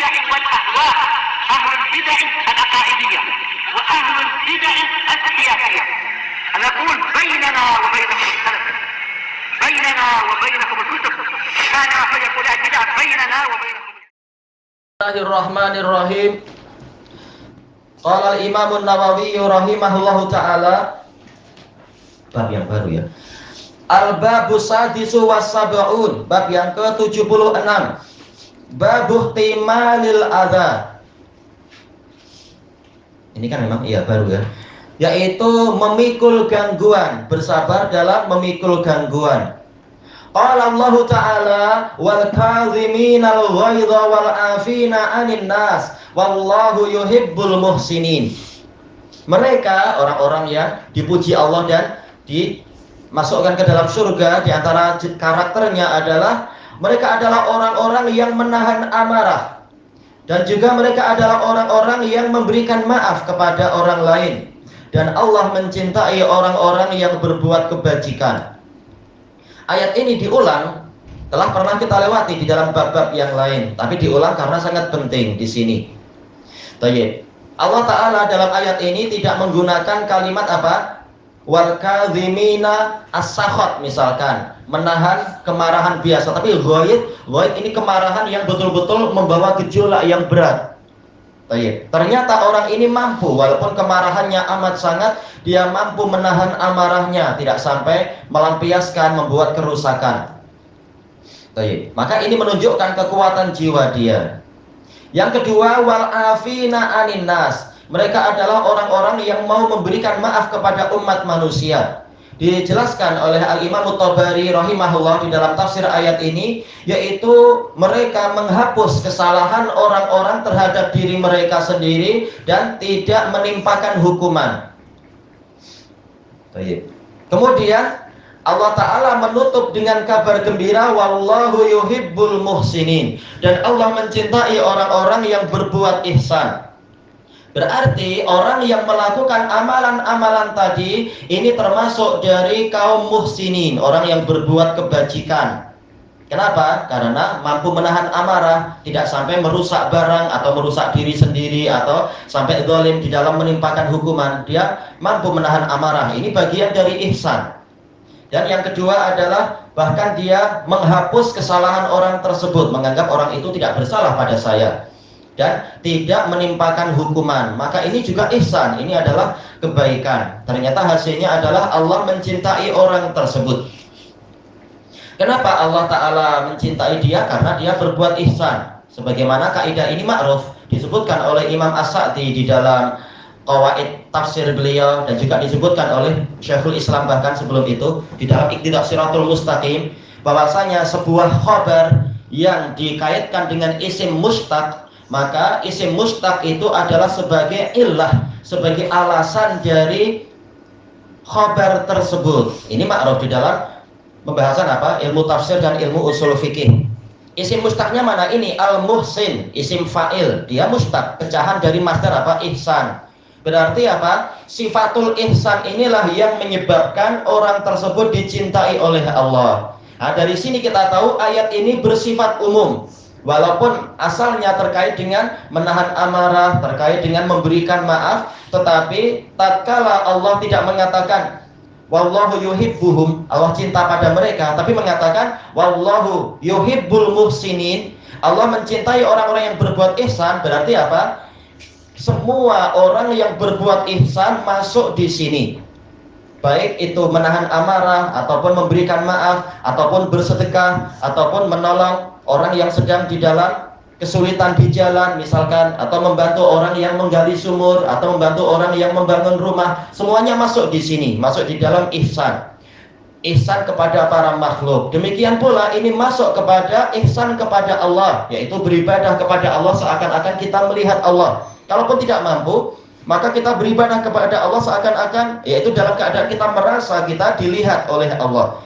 البدع والأهواء، أهل البدع العقائدية وأهل البدع السياسية. نقول بيننا وبينكم السلف، بيننا وبينكم الكتب، كان فيقول البدع بيننا وبينكم. Bismillahirrahmanirrahim. Qala al-Imam an-Nawawi rahimahullahu taala, bab yang baru ya. Al-babu sadisu was-sab'un, bab yang ke-76. Bab ihtimalil adza. Ini kan memang iya baru ya. Yaitu memikul gangguan, bersabar dalam memikul gangguan. Qala Allah Ta'ala wal kadhiminal ghaidha wal afina 'anil nas wallahu yuhibbul muhsinin. Mereka orang-orang yang dipuji Allah dan dimasukkan ke dalam surga, di antara karakternya adalah mereka adalah orang-orang yang menahan amarah, dan juga mereka adalah orang-orang yang memberikan maaf kepada orang lain, dan Allah mencintai orang-orang yang berbuat kebajikan. Ayat ini diulang, telah pernah kita lewati di dalam bab-bab yang lain, tapi diulang karena sangat penting di sini. Baik. Allah Ta'ala dalam ayat ini tidak menggunakan kalimat apa? Wal kadhimina as-sakhat misalkan, menahan kemarahan biasa, tapi ghaid ini kemarahan yang betul-betul membawa gejolak yang berat. Baik. Ternyata orang ini mampu, walaupun kemarahannya amat sangat, dia mampu menahan amarahnya, tidak sampai melampiaskan, membuat kerusakan. Baik. Maka ini menunjukkan kekuatan jiwa dia. Yang kedua, wal afina 'anin nas. Mereka adalah orang-orang yang mau memberikan maaf kepada umat manusia. Dijelaskan oleh Al-Imam At-Tabari rahimahullah di dalam tafsir ayat ini, yaitu mereka menghapus kesalahan orang-orang terhadap diri mereka sendiri dan tidak menimpakan hukuman. Baik. Kemudian Allah Ta'ala menutup dengan kabar gembira, wallahu yuhibbul muhsinin, dan Allah mencintai orang-orang yang berbuat ihsan. Berarti orang yang melakukan amalan-amalan tadi ini termasuk dari kaum muhsinin, orang yang berbuat kebajikan. Kenapa? Karena mampu menahan amarah, tidak sampai merusak barang atau merusak diri sendiri atau sampai zalim di dalam menimpakan hukuman. Dia mampu menahan amarah. Ini bagian dari ihsan. Dan yang kedua adalah bahkan dia menghapus kesalahan orang tersebut, menganggap orang itu tidak bersalah pada saya dan tidak menimpakan hukuman. Maka ini juga ihsan, ini adalah kebaikan. Ternyata hasilnya adalah Allah mencintai orang tersebut. Kenapa Allah Ta'ala mencintai dia? Karena dia berbuat ihsan. Sebagaimana kaidah ini ma'ruf, disebutkan oleh Imam As-Sa'di di dalam qawaid tafsir beliau, dan juga disebutkan oleh Syekhul Islam bahkan sebelum itu di dalam Iqtidah Shirathul Mustaqim, bahwasanya sebuah khabar yang dikaitkan dengan isim mustaq, maka isim mustaq itu adalah sebagai illah, sebagai alasan dari khabar tersebut. Ini ma'ruf di dalam pembahasan apa? Ilmu tafsir dan ilmu usul fikih. Isim mustaqnya mana? Ini al-muhsin, isim fa'il, dia mustaq, pecahan dari masdar apa? Ihsan. Berarti apa? Sifatul ihsan inilah yang menyebabkan orang tersebut dicintai oleh Allah. Nah, dari sini kita tahu ayat ini bersifat umum. Walaupun asalnya terkait dengan menahan amarah, terkait dengan memberikan maaf, tetapi tatkala Allah tidak mengatakan wallahu yuhibbuhum, Allah cinta pada mereka, tapi mengatakan wallahu yuhibbul muhsinin, Allah mencintai orang-orang yang berbuat ihsan. Berarti apa? Semua orang yang berbuat ihsan masuk di sini. Baik itu menahan amarah, ataupun memberikan maaf, ataupun bersedekah, ataupun menolong orang yang sedang di dalam kesulitan di jalan misalkan, atau membantu orang yang menggali sumur, atau membantu orang yang membangun rumah. Semuanya masuk di sini, masuk di dalam ihsan. Ihsan kepada para makhluk. Demikian pula ini masuk kepada ihsan kepada Allah, yaitu beribadah kepada Allah seakan-akan kita melihat Allah. Kalaupun tidak mampu, maka kita beribadah kepada Allah seakan-akan, yaitu dalam keadaan kita merasa kita dilihat oleh Allah.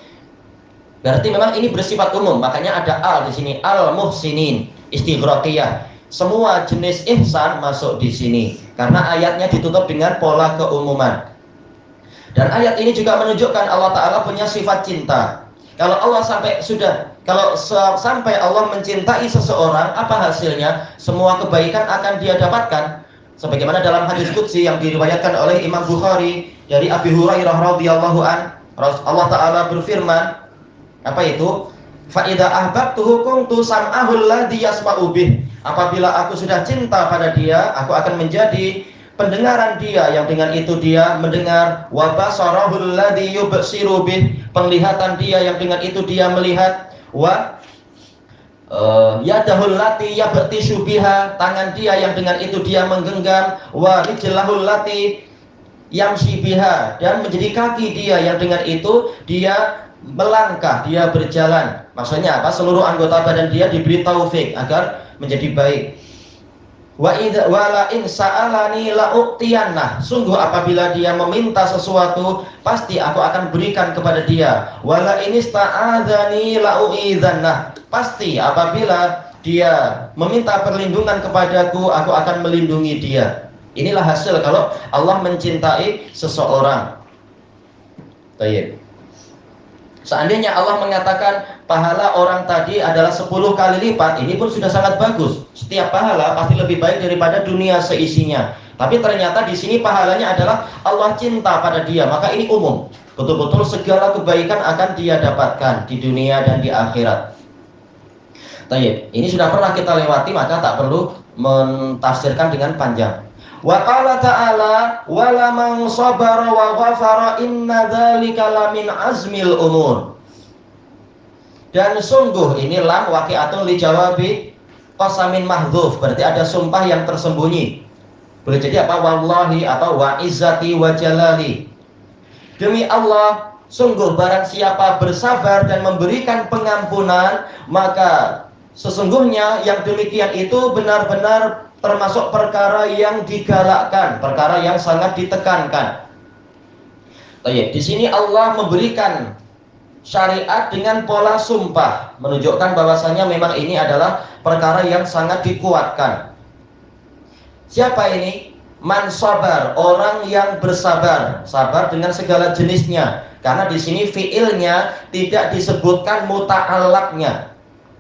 Berarti memang ini bersifat umum, makanya ada al di sini, al-muhsinin, istighraqiyah. Semua jenis ihsan masuk di sini karena ayatnya ditutup dengan pola keumuman. Dan ayat ini juga menunjukkan Allah Ta'ala punya sifat cinta. Kalau Allah sampai sudah Kalau sampai Allah mencintai seseorang, apa hasilnya? Semua kebaikan akan dia dapatkan. Sebagaimana dalam hadis qudsi yang diriwayatkan oleh Imam Bukhari dari Abi Hurairah radhiyallahu an, Allah Ta'ala berfirman, apa itu? Fa idza ahbabtuhu kuntu sam'ahul ladzi yasma'u bih. Apabila aku sudah cinta pada dia, aku akan menjadi pendengaran dia yang dengan itu dia mendengar, wa basarahul ladzi yubsiru bih, penglihatan dia yang dengan itu dia melihat, wa yadahul lati yabtishu biha, tangan dia yang dengan itu dia menggenggam, wa rijlahul lati yamshi biha, dan menjadi kaki dia yang dengan itu dia melangkah, dia berjalan. Maksudnya apa? Seluruh anggota badan dia diberi taufik agar menjadi baik. Wa la in sa'alani la u'tiyanna, sungguh apabila dia meminta sesuatu pasti aku akan berikan kepada dia. Wa la in ista'adzani la u'idzanna, pasti apabila dia meminta perlindungan kepadaku aku akan melindungi dia. Inilah hasil kalau Allah mencintai seseorang. Baik. Seandainya Allah mengatakan pahala orang tadi adalah 10 kali lipat, ini pun sudah sangat bagus. Setiap pahala pasti lebih baik daripada dunia seisinya. Tapi ternyata di sini pahalanya adalah Allah cinta pada dia, maka ini umum. Betul-betul segala kebaikan akan dia dapatkan di dunia dan di akhirat. Baik, ini sudah pernah kita lewati, maka tak perlu mentafsirkan dengan panjang. Wa qala ta'ala wa laman sabara wa ghafara inna dzalika lamin azmil umur. Dan sungguh ini lam waqi'atun li jawabi qasamin mahdzuf, berarti ada sumpah yang tersembunyi. Boleh jadi apa? Wallahi atau wa izzati wa jalali. Demi Allah, sungguh barang siapa bersabar dan memberikan pengampunan, maka sesungguhnya yang demikian itu benar-benar termasuk perkara yang digalakkan, perkara yang sangat ditekankan. Baik, di sini Allah memberikan syariat dengan pola sumpah, menunjukkan bahwasanya memang ini adalah perkara yang sangat dikuatkan. Siapa ini? Man sabar, orang yang bersabar, sabar dengan segala jenisnya. Karena di sini fiilnya tidak disebutkan muta'allaqnya.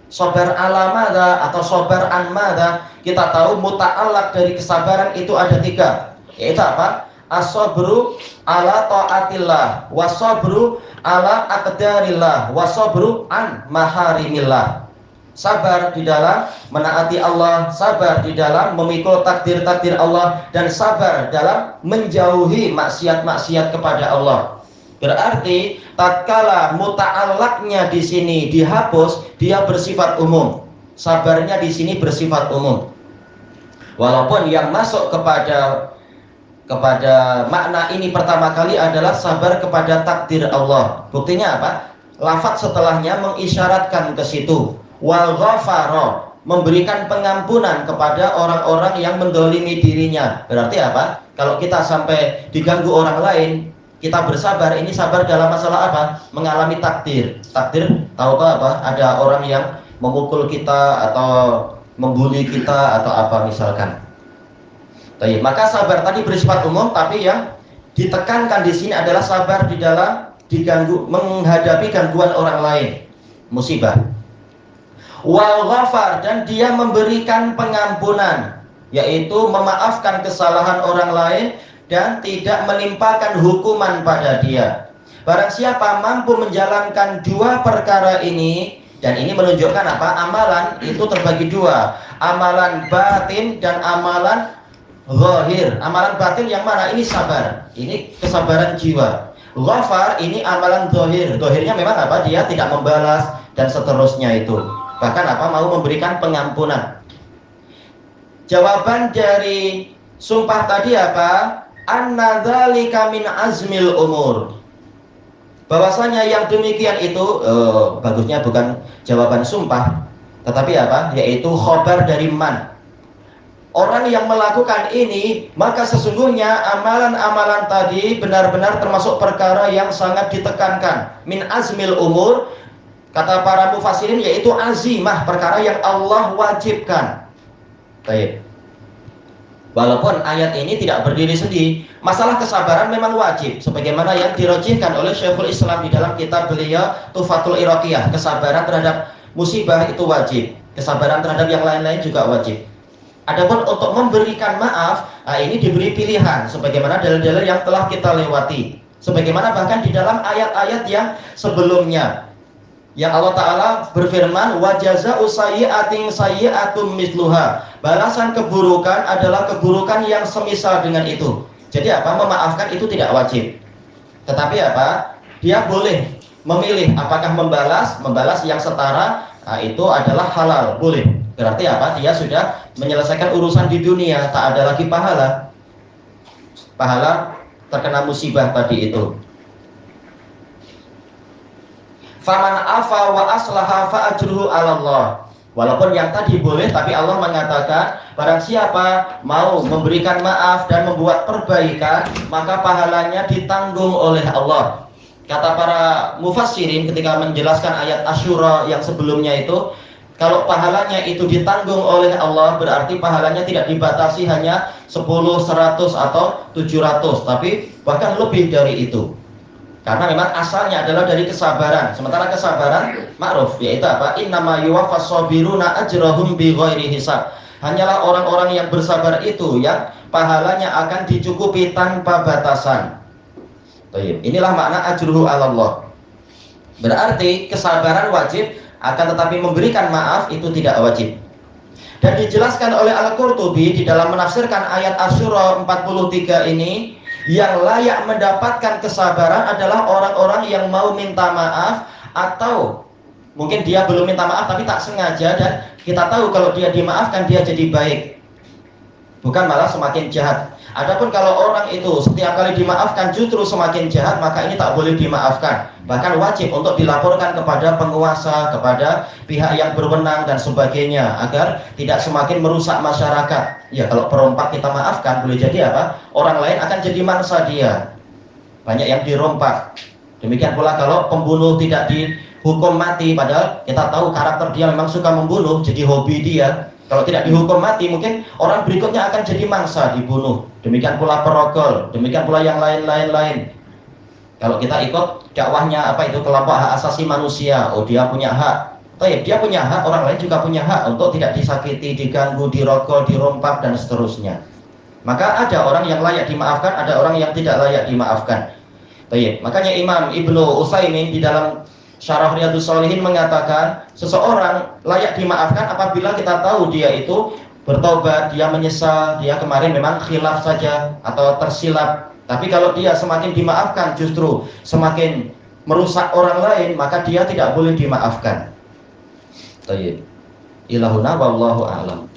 Sabar ala madza atau sabar an madza, kita tahu muta'allaq dari kesabaran itu ada 3, yaitu apa? As-sabru ala ta'atillah, was-sabru ala aqdarillah, was-sabru an maharimillah. Sabar di dalam menaati Allah, sabar di dalam memikul takdir-takdir Allah, dan sabar dalam menjauhi maksiat-maksiat kepada Allah. Berarti tatkala muta'allaqnya di sini dihapus, dia bersifat umum. Sabarnya di sini bersifat umum. Walaupun yang masuk kepada makna ini pertama kali adalah sabar kepada takdir Allah. Buktinya apa? Lafaz setelahnya mengisyaratkan ke situ. Wal ghafara, memberikan pengampunan kepada orang-orang yang mendolimi dirinya. Berarti apa? Kalau kita sampai diganggu orang lain, kita bersabar, ini sabar dalam masalah apa? Mengalami takdir. Takdir, tahu apa? Ada orang yang memukul kita atau membuli kita atau apa misalkan. Baik, maka sabar tadi bersifat umum, tapi yang ditekankan di sini adalah sabar di dalam menghadapi gangguan orang lain, musibah. Wal ghafar, dan dia memberikan pengampunan, yaitu memaafkan kesalahan orang lain dan tidak menimpakan hukuman pada dia. Barang siapa mampu menjalankan 2 perkara ini, dan ini menunjukkan apa? Amalan itu terbagi 2, amalan batin dan amalan zahir. Amalan batin yang mana? Ini sabar, ini kesabaran jiwa. Ghafar ini amalan zahir. Zahirnya memang apa? Dia tidak membalas dan seterusnya itu. Bahkan apa? Mau memberikan pengampunan. Jawaban dari sumpah tadi apa? Anna dzalika min azmil umur. Bahwasanya yang demikian itu bagusnya bukan jawaban sumpah, tetapi apa? Yaitu khobar dari man. Orang yang melakukan ini, maka sesungguhnya amalan-amalan tadi benar-benar termasuk perkara yang sangat ditekankan. Min azmil umur, kata para mufassirin, yaitu azimah, perkara yang Allah wajibkan. Baik. Walaupun ayat ini tidak berdiri sendiri, masalah kesabaran memang wajib, sebagaimana yang dirojihkan oleh Syekhul Islam di dalam kitab beliau Tuhfatul Iraqiyah, kesabaran terhadap musibah itu wajib. Kesabaran terhadap yang lain-lain juga wajib. Adapun untuk memberikan maaf, ini diberi pilihan sebagaimana dalil-dalil yang telah kita lewati. Sebagaimana bahkan di dalam ayat-ayat yang sebelumnya. Yang Allah Ta'ala berfirman, wa jaza'u sayyi'atin sayyi'atum misluha. Balasan keburukan adalah keburukan yang semisal dengan itu. Jadi apa? Memaafkan itu tidak wajib. Tetapi apa? Dia boleh memilih apakah membalas yang setara, itu adalah halal, boleh. Berarti apa? Dia sudah menyelesaikan urusan di dunia, tak ada lagi pahala. Pahala terkena musibah tadi itu. Faman afa wa aslaha fa ajruhu 'ala Allah. Walaupun yang tadi boleh, tapi Allah mengatakan barang siapa mau memberikan maaf dan membuat perbaikan, maka pahalanya ditanggung oleh Allah. Kata para mufassirin ketika menjelaskan ayat Asyura yang sebelumnya itu, kalau pahalanya itu ditanggung oleh Allah, berarti pahalanya tidak dibatasi hanya 10, 100 atau 700, tapi bahkan lebih dari itu. Karena memang asalnya adalah dari kesabaran. Sementara kesabaran ma'ruf, yaitu apa? Innama yuwaffas sabiruna ajrahum bighairi hisab. Hanyalah orang-orang yang bersabar itu yang pahalanya akan dicukupi tanpa batasan. Inilah makna ajruhu 'ala Allah. Berarti kesabaran wajib, akan tetapi memberikan maaf itu tidak wajib. Dan dijelaskan oleh Al-Qurtubi di dalam menafsirkan ayat Asyura 43 ini, yang layak mendapatkan kesabaran adalah orang-orang yang mau minta maaf, atau mungkin dia belum minta maaf tapi tak sengaja, dan kita tahu kalau dia dimaafkan dia jadi baik, bukan malah semakin jahat. Adapun kalau orang itu setiap kali dimaafkan justru semakin jahat, maka ini tak boleh dimaafkan. Bahkan wajib untuk dilaporkan kepada penguasa, kepada pihak yang berwenang dan sebagainya, agar tidak semakin merusak masyarakat. Ya, kalau perompak kita maafkan, boleh jadi apa? Orang lain akan jadi mangsa dia. Banyak yang dirompak. Demikian pula kalau pembunuh tidak dihukum mati, padahal kita tahu karakter dia memang suka membunuh, jadi hobi dia. Kalau tidak dihukum mati, mungkin orang berikutnya akan jadi mangsa dibunuh. Demikian pula perogol, demikian pula yang lain-lain. Kalau kita ikut dakwahnya apa itu kelompok hak asasi manusia, oh dia punya hak. Dia punya hak, orang lain juga punya hak untuk tidak disakiti, diganggu, dirogol, dirompak dan seterusnya. Maka ada orang yang layak dimaafkan, ada orang yang tidak layak dimaafkan. Makanya Imam Ibnu Utsaimin di dalam Syarah Riyadhus Shalihin mengatakan seseorang layak dimaafkan apabila kita tahu dia itu bertobat, dia menyesal, dia kemarin memang khilaf saja atau tersilap. Tapi kalau dia semakin dimaafkan justru semakin merusak orang lain, maka dia tidak boleh dimaafkan. Ilahuna wallahu a'lam.